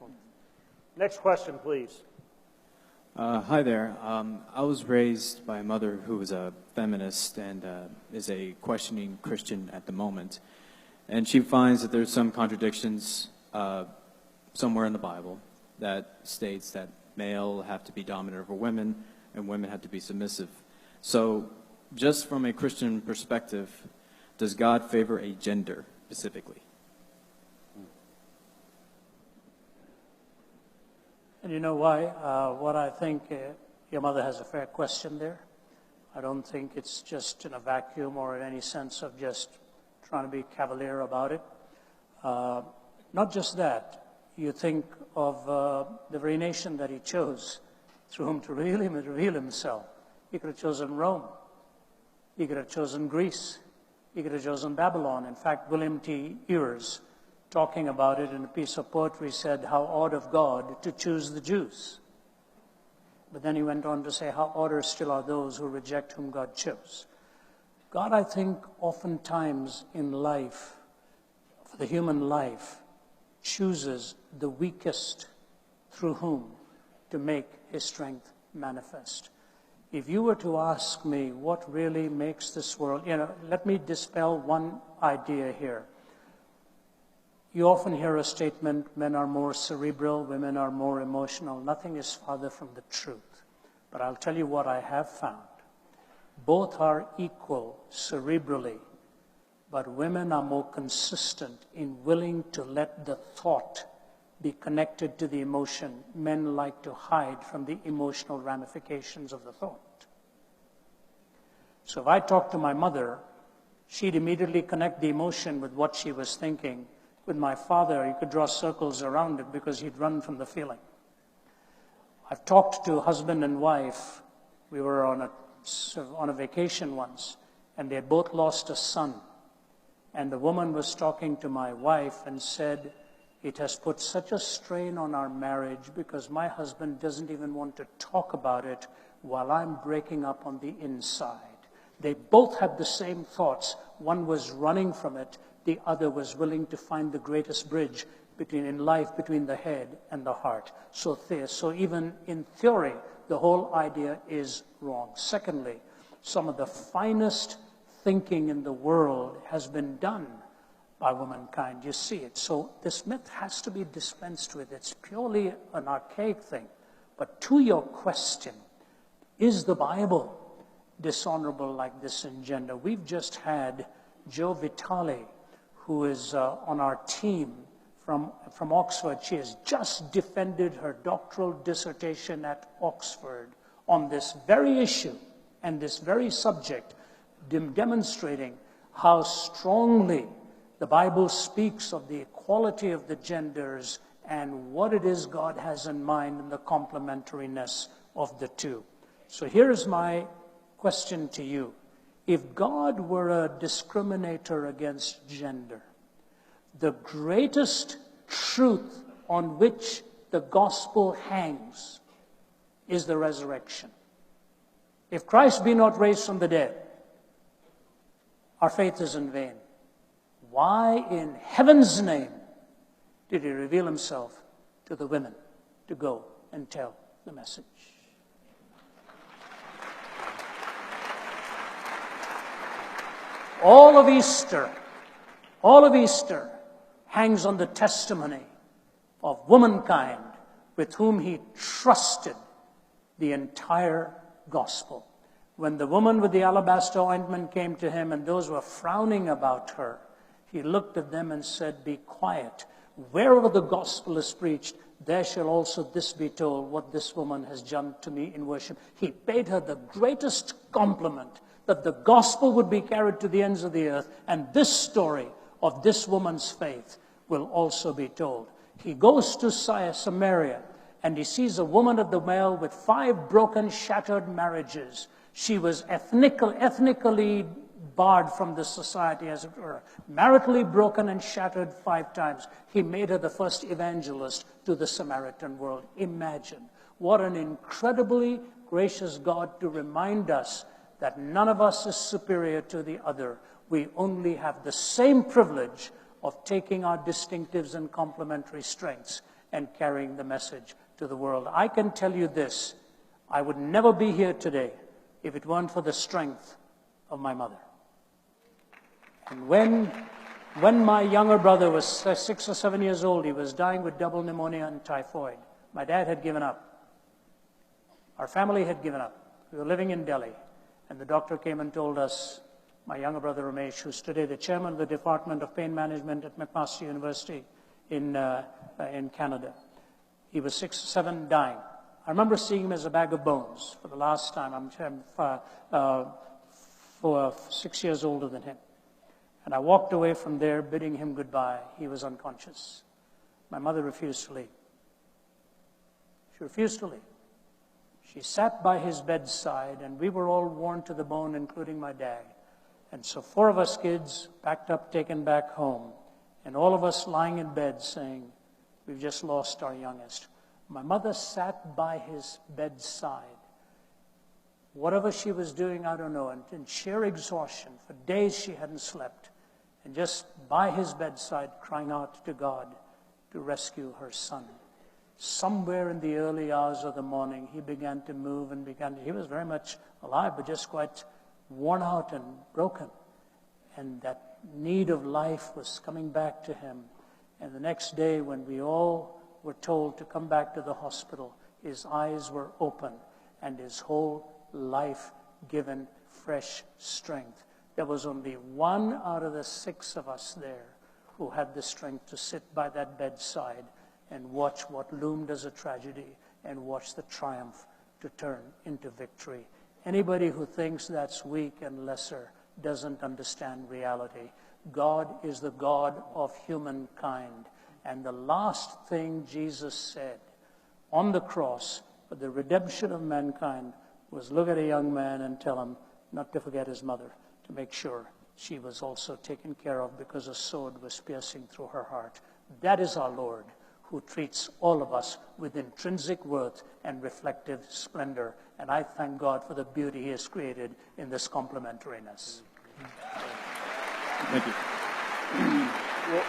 Excellent. Next question, please. Hi there. I was raised by a mother who was a feminist and is a questioning Christian at the moment. And she finds that there's some contradictions somewhere in the Bible that states that male have to be dominant over women and women have to be submissive. So just from a Christian perspective, does God favor a gender specifically? And you know why? What I think, your mother has a fair question there. I don't think it's just in a vacuum or in any sense of just trying to be cavalier about it. Not just that. You think of the very nation that he chose through whom to reveal himself. He could have chosen Rome. He could have chosen Greece. He could have chosen Babylon. In fact, William T. Ears, talking about it in a piece of poetry, said, how odd of God to choose the Jews. But then he went on to say, how odder still are those who reject whom God chose. God, I think, oftentimes in life, for the human life, chooses the weakest through whom to make his strength manifest. If you were to ask me what really makes this world, let me dispel one idea here. You often hear a statement, men are more cerebral, women are more emotional. Nothing is farther from the truth. But I'll tell you what I have found. Both are equal cerebrally, but women are more consistent in willing to let the thought be connected to the emotion. Men like to hide from the emotional ramifications of the thought. So if I talked to my mother, she'd immediately connect the emotion with what she was thinking. With my father, you could draw circles around it because he'd run from the feeling. I've talked to husband and wife. We were on a vacation once, and they had both lost a son. And the woman was talking to my wife and said, it has put such a strain on our marriage because my husband doesn't even want to talk about it while I'm breaking up on the inside. They both had the same thoughts. One was running from it. The other was willing to find the greatest bridge in life between the head and the heart. So even in theory, the whole idea is wrong. Secondly, some of the finest thinking in the world has been done by womankind. You see it. So this myth has to be dispensed with. It's purely an archaic thing. But to your question, is the Bible dishonorable like this in gender? We've just had Joe Vitale, who is on our team from Oxford. She has just defended her doctoral dissertation at Oxford on this very issue and this very subject, demonstrating how strongly the Bible speaks of the equality of the genders and what it is God has in mind and the complementariness of the two. So here's my question to you. If God were a discriminator against gender, the greatest truth on which the gospel hangs is the resurrection. If Christ be not raised from the dead, our faith is in vain. Why in heaven's name did he reveal himself to the women to go and tell the message? All of Easter hangs on the testimony of womankind with whom he trusted the entire gospel. When the woman with the alabaster ointment came to him and those were frowning about her, he looked at them and said, be quiet. Wherever the gospel is preached, there shall also this be told, what this woman has done to me in worship. He paid her the greatest compliment, that the gospel would be carried to the ends of the earth, and this story of this woman's faith will also be told. He goes to Samaria, and he sees a woman at the well with 5 broken, shattered marriages. She was ethnically barred from the society, as it were, maritally broken and shattered 5 times. He made her the first evangelist to the Samaritan world. Imagine what an incredibly gracious God to remind us that none of us is superior to the other. We only have the same privilege of taking our distinctives and complementary strengths and carrying the message to the world. I can tell you this, I would never be here today if it weren't for the strength of my mother. And when my younger brother was 6 or 7 years old, he was dying with double pneumonia and typhoid. My dad had given up. Our family had given up. We were living in Delhi, and the doctor came and told us, my younger brother Ramesh, who's today the chairman of the Department of Pain Management at McMaster University in Canada. He was 6 or 7, dying. I remember seeing him as a bag of bones for the last time. I'm 6 years older than him. And I walked away from there bidding him goodbye. He was unconscious. My mother refused to leave. She refused to leave. She sat by his bedside, and we were all worn to the bone, including my dad. And so 4 of us kids packed up, taken back home, and all of us lying in bed saying, we've just lost our youngest. My mother sat by his bedside. Whatever she was doing, I don't know, and in sheer exhaustion, for days she hadn't slept, and just by his bedside crying out to God to rescue her son. Somewhere in the early hours of the morning, he began to move and he was very much alive, but just quite worn out and broken. And that need of life was coming back to him. And the next day, when we all were told to come back to the hospital, his eyes were open and his whole life given fresh strength. There was only 1 out of the 6 of us there who had the strength to sit by that bedside and watch what loomed as a tragedy and watch the triumph to turn into victory. Anybody who thinks that's weak and lesser doesn't understand reality. God is the God of humankind. And the last thing Jesus said on the cross for the redemption of mankind was look at a young man and tell him not to forget his mother, to make sure she was also taken care of because a sword was piercing through her heart. That is our Lord, who treats all of us with intrinsic worth and reflective splendor. And I thank God for the beauty he has created in this complementariness. Thank you. Well,